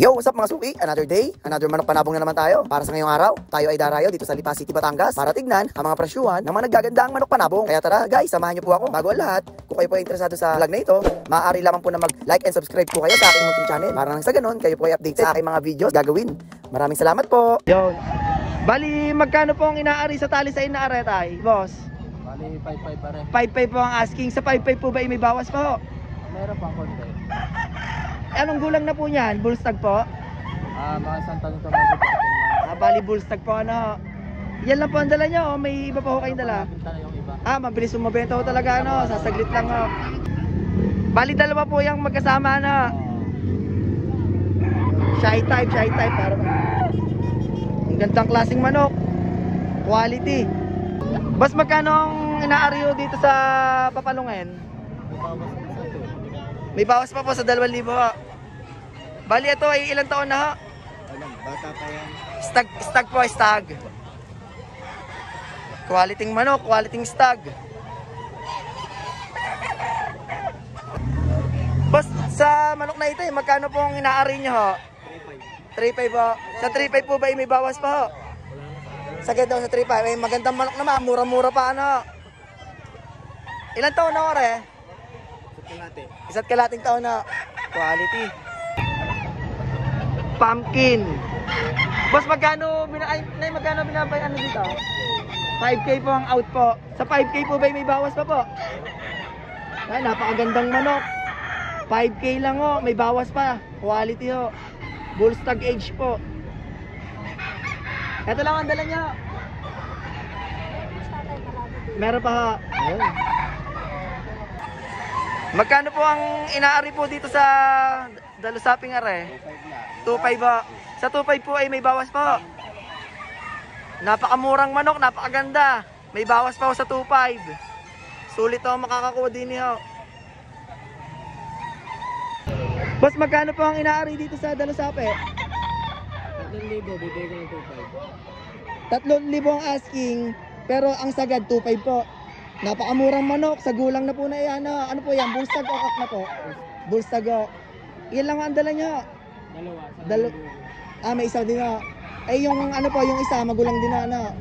Yo, what's up mga suki? Another day, another manok panabong na naman tayo. Para sa ngayong araw, tayo ay darayo dito sa Lipa City, Batangas para tignan ang mga presyuhan ng mga nagagandang manok panabong. Kaya tara guys, samahan niyo po ako. Bago ang lahat, kung kayo po ay interesado sa vlog na ito, maaari lamang po na mag-like and subscribe po kayo sa aking munting channel. Para nang sa ganun, kayo po ay update sa aking mga videos gagawin. Maraming salamat po. Yo, bali magkano po ang inaari sa tali sa inaaretay, boss? Bali 5-5 pare. 5-5 po ang asking. Sa 5-5 po ba may bawas po? Meron pang konti. Anong gulang na po niyan? Bullstag po? Mga isang tanong to mga Bali bullstag po ano. Yan lang po ang dala niyo o may iba pa ho kayong dala? yung iba. Mabilis umabenta ho talaga ano, sasaglit lang ho. Bali dalawa po yung magkasama ano. Shy type para ang gandang klaseng manok. Quality. Boss, magkano ang inaari ho dito sa Papalungen? May bawas pa po sa 2,000 ho. Bali ito ay ilang taon na ho? Bata pa yan. Stag po, stag. Quality manok, quality stag. Boss, sa manok na ito, magkano po ang inaari nyo ho? 3.5 po. Sa 3.5 po ba may bawas pa ho? Sagad daw sa 3.5. Ay, magandang manok naman, mura-mura pa ano. Ilang taon na ore? Isa't kalating taon na. Quality. Pumpkin. Boss, magkano binabay ano dito? 5K po ang out po. Sa 5K po ba may bawas pa po? Ay, napakagandang manok. 5K lang ho, may bawas pa. Quality ho. Bullstag age po. Ito lang ang dala niya. Meron pa ha. Ayun. Magkano po ang inaari po dito sa Dalusaping are? 2.5 po. Sa 2.5 po ay may bawas po. Napakamurang manok, napakaganda. May bawas pa po sa 2.5. Sulit ho makakakuha din niyo. Boss, magkano po ang inaari dito sa Dalusape? 3,000, bibigay ko ng 3,000 ang asking, pero ang sagad 2.5 po. Napakamurang manok, sa gulang na po na yan. Ano po yan? Bullstag o kak na po? Bullstag o. Yan lang ang dala niya. May isa din na. Yung ano po, yung isa magulang din na ano.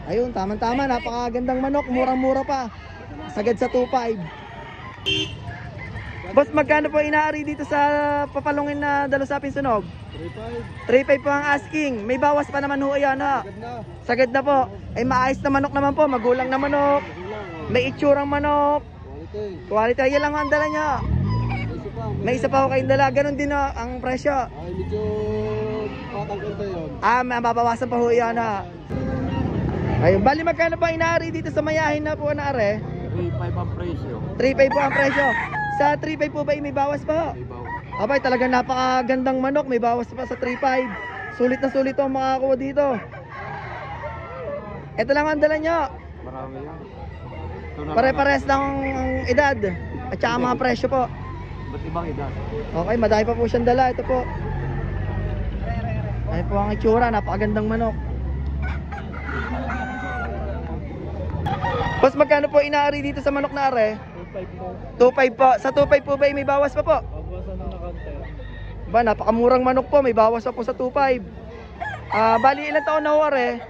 Ayun, tama-tama, napakagandang manok, murang-mura pa. Sagad sa 2.5. Boss, magkano po inaari dito sa Papalungin na Dalusaping Sunog? 3.5 po ang asking. May bawas pa naman ho yan ha. Sagad na po. Ay maayos na manok naman po, magulang na manok. May itsurang manok. Quality. Yan lang ang dala niya. May isa pa ho kayong dala. Ganon din ha, ang presyo. Medyo patanggal na yun. Mababawasan pa ho yan ha. Ayun, bali magkano pa inaari dito sa mayahin na po na are? 3,500 ang presyo. 3.5 po ang presyo. Sa 3.5 po ba may bawas pa ho? Abay, talagang napakagandang manok. May bawas pa sa 3.5. Sulit na sulit ang makakakuha dito. Ito lang ang dala nyo. Marami yan. Pare-pares lang ang edad. At saka mga presyo po. Ba't ibang edad? Okay, madami pa po siyang dala. Ito po. Ayun po ang itsura. Napakagandang manok. Boss, magkano po inaari dito sa manok na are? 2.5 po. Sa 2.5 po ba may bawas pa po? Ba, napakamurang manok po. May bawas pa po sa 2.5. Bali, ilang taon na ho are?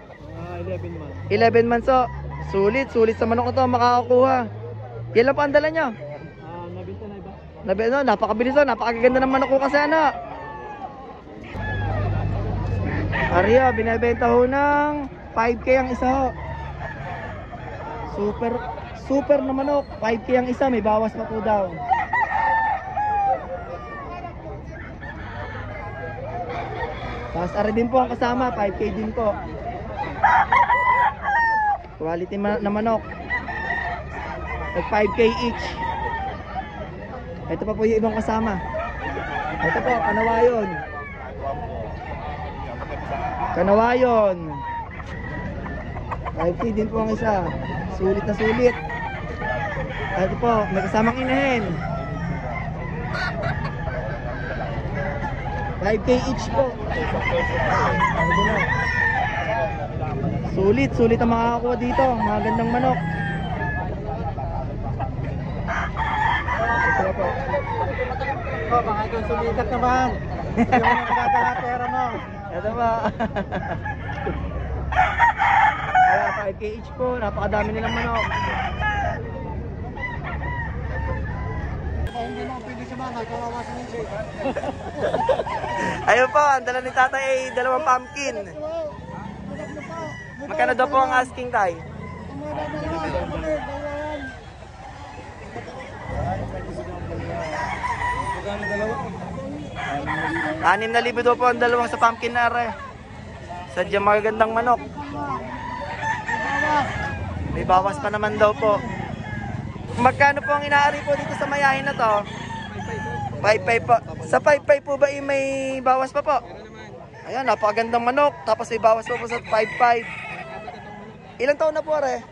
11 months. 11 months so. Sulit sa manok na to makakakuha. Yan lang po ang dala nyo. Nabinta na iba? Napakabilis ho. Napakaganda ng manok ko kasi ano. Ariya, binibenta ho ng 5K ang isa ho. Super na manok. 5K ang isa, may bawas pa po daw. Tapos ari din po ang kasama, 5K din po. Quality na manok. At 5K each. Ito pa po yung ibang kasama. Ito po, Kanawayon. 5K din po ang isa. Sulit na sulit. Ito po, may kasamang inahin. 5K each po. Sulit ang makakakuha dito. Mga gandang manok. Ito po. Baka ito sumikat naman. Yung nagdadala pera mo. Ito ba? Kaya 5K each po, napakadami nilang manok. Hindi mo pwede sa mga, kawawa sa mga. Ayun po, ang dala ni tatay ay 2 pumpkin. Magkano daw po ang asking tay? 6,000 daw po ang dalawang sa pumpkin na are. Sadyang magagandang manok. May bawas pa naman daw po. Magkano po ang inaari po dito sa mayahin na to? 5,500 po. Sa 5,500 po ba may bawas pa po? Ayan, napakagandang manok. Tapos may bawas pa po sa 5,500. Ilang taon na po are?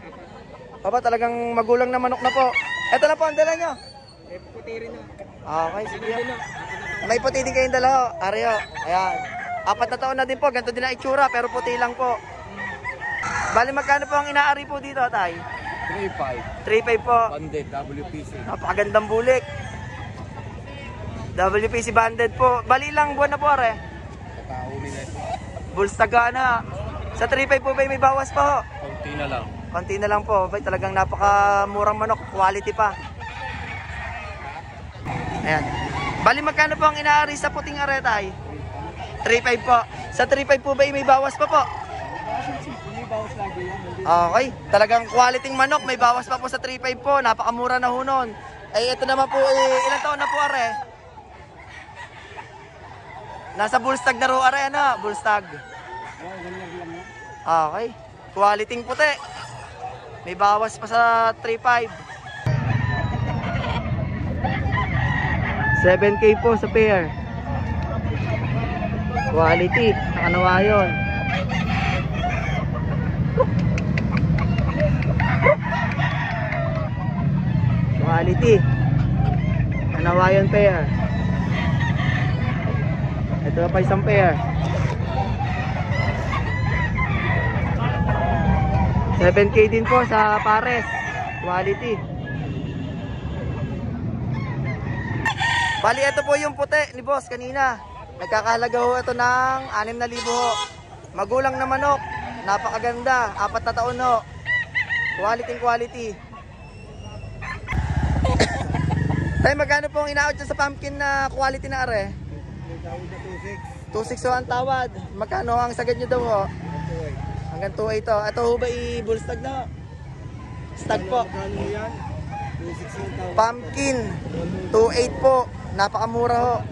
Papa, talagang magulang na manok na po. Ito na po ang dala nyo. Puti rin na. Okay, sige. May puti din kayong dala. Areo. Ayan. 4 na taon na din po. Ganito din ang itsura pero puti lang po. Bali, magkano po ang inaari po dito, tay? 3,500. 3,500 po. Banded, WPC. Napakagandang bulik. WPC banded po. Bali lang buwan na po, are. Kakauli na ito. Bulls Tagana. Sa 3,500 po ba may bawas pa ho? Kunti na lang. Konti na lang po. Bay, talagang napakamurang manok. Quality pa. Ayan. Bali, magkano po ang inaari sa puting aretay? 3,500 po. Sa 3,500 po ba may bawas pa po? May bawas lagi yan. Okay. Talagang quality manok. May bawas pa po sa 3,500 po. Napakamura na ho nun. Ay, ito naman po. Ilang taon na po, are? Nasa bullstag na ro, are. Ano? Bullstag. Okay. Quality puti. May bawas pa sa 3,500. 7K po sa pair. Quality. Nakanawa yun. Quality. Nakanawa yun pair. Ito pa isang pair. 7K din po sa pares. Quality. Bali, ito po yung puti ni boss kanina. Nagkakahalaga ho ito ng 6,000 ho. Magulang na manok. Napakaganda. 4 na taon ho. Quality. Tayo, magkano po ang inaot dyan sa pumpkin na quality na are? 2,600 ho ang tawad. Magkano ang sagad nyo daw ho? Hanggang 2,800 to. Ito ho ba i-bullstag na? Stag po. Pumpkin. 2,800 po. Napakamura ho.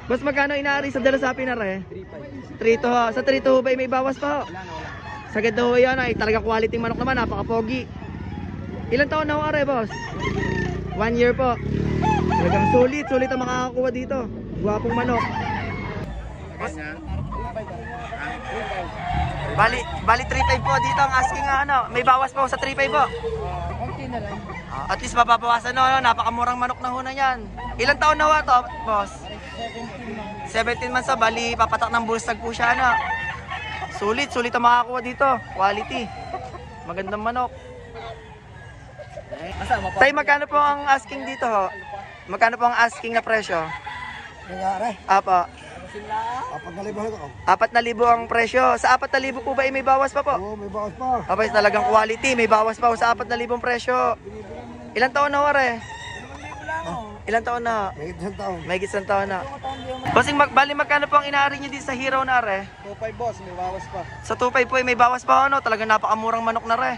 Mas magkano inaari sa dalasapi na re? 3,200 ho. Sa 3,200 ho ba may bawas pa ho? Sagad na ho yan ay talagang quality manok naman. Napakapogi. Ilang taon na ho are, boss? 1 year po. Talagang sulit ang makakakuha dito. Guwapong manok. Bali 3,500 po dito ang asking ano. May bawas po sa 3,500 po. Kunti na lang. At least mapapawasan no, napakamurang manok na huna yan. Ilang taon na ho to, boss? 17 months. Bali papatak ng bullstag po siya ano. Sulit ang makakakuha dito. Quality. Magandang manok. Tay, magkano po ang asking dito ho? Magkano po ang asking na presyo? Nangyari. Apa. 4,000 4,000 ang presyo. Sa 4,000 po ba may bawas pa po? Oo, may bawas pa. Abay, talagang quality. May bawas pa sa 4,000 presyo. Ilang taon na wari? Ilang taon na? May isang taon na. Bossing, bali magkano po ang inaari nyo dito sa Hero na are? 2,500 boss, may bawas pa. Sa 2,500 po may bawas pa ano? Talagang napakamurang manok na re.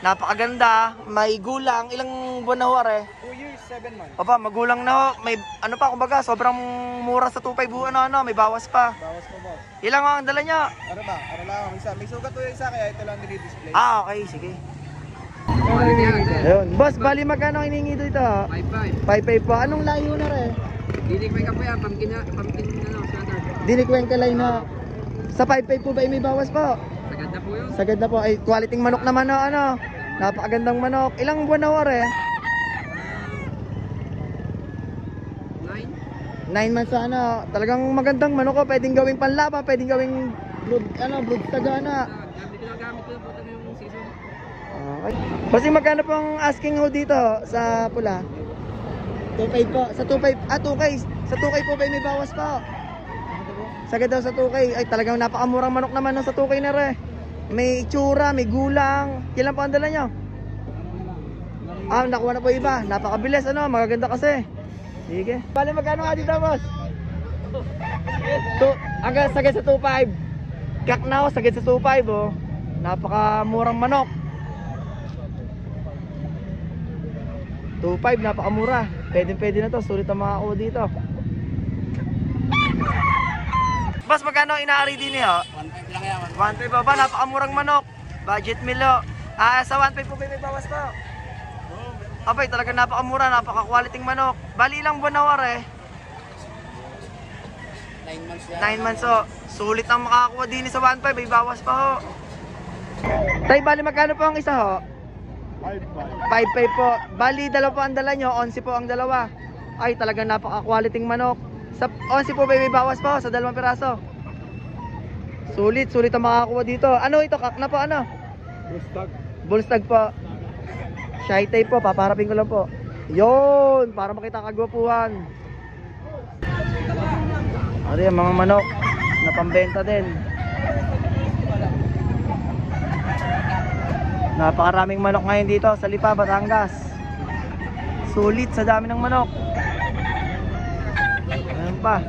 Napakaganda, may gulang. Ilang buwan na ho are? 2 years, 7 months. Opa, magulang na ho. May ano pa, kumbaga, sobrang mura sa 2,500 ano, may bawas pa. Bawas pa boss. Ilang ang dala niya? Ano ba? Ano lang, may sugat to yung isa kaya ito lang nilidisplay. Okay, sige. Ayun. Boss, bali magkano ang hiningi dito? 5,500. 5,500 po. Anong layo na re? Dinig ka po yan, pumpkin standard. Dinikwenta line na. Sa 5,500 po ba may bawas po? Sagad na po yun. Sagad na po. Ay, quality manok naman no, ano. Napakagandang manok. Ilang buwan na wari? 9 months na ano. Talagang magandang manok ko. Pwedeng gawing panlaba, pwedeng gawing brood tagana. Ginagamit ko na po ito yung season. Okay. Kasi magkano pong asking ho dito sa pula? 2,500 po. Sa 2,500, 2K. Sa 2K po ba may bawas pa? Sagad daw sa 2K. Ay talagang napakamurang manok naman no, sa 2K na re. May itsura, may gulang. Kailan po ang dala nyo? Nakuha na po iba. Napakabilis ano, magaganda kasi. Sige. Bale magkano nga dito boss? Hanggang sagad sa 2.5. Kaknaw, sagad sa 2.5 oh. Napakamurang manok. 2.5, napakamura. Pwede na to, sulit ang mga ako dito. Boss, magkano inaari din niyo? 1.5 lang yan. 1.5 ba? Napakamurang manok. Budget meal oh. Sa 1.5 po may bawas pa. Abay, talaga napakamura, napaka-quality manok. Bali ilang buwan na war eh? 9 months yan. 9 months oh. Sulit ang makakakuha din sa 1.5, may bawas pa ho. Tay, bali magkano po ang isa ho? 5.5 po. Bali, dalawa po ang dala nyo, 11 po ang dalawa. Ay, talagang napaka-quality manok. Sa 11 po may bawas pa ho, sa 2 piraso. Sulit ang makakakuha dito. Ano ito, kak na po ano? Bullstag po. Shy type po, paparapin ko lang po. Yun, para makita kagwapuhan. Ano yung mga manok na pambenta din. Napakaraming manok ngayon dito sa Lipa, Batangas. Sulit sa dami ng manok. Ayan pa.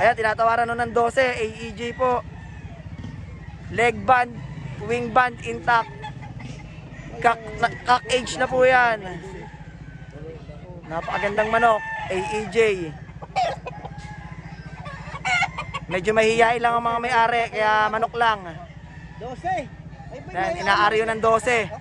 Ayan, tinatawaran nun ng 12, AEJ po. Leg band, wing band intact. Cock age na po yan. Napakagandang manok, AEJ. Medyo mahihiyain lang ang mga may-ari, kaya manok lang. 12. Yan, inaari yun ng 12.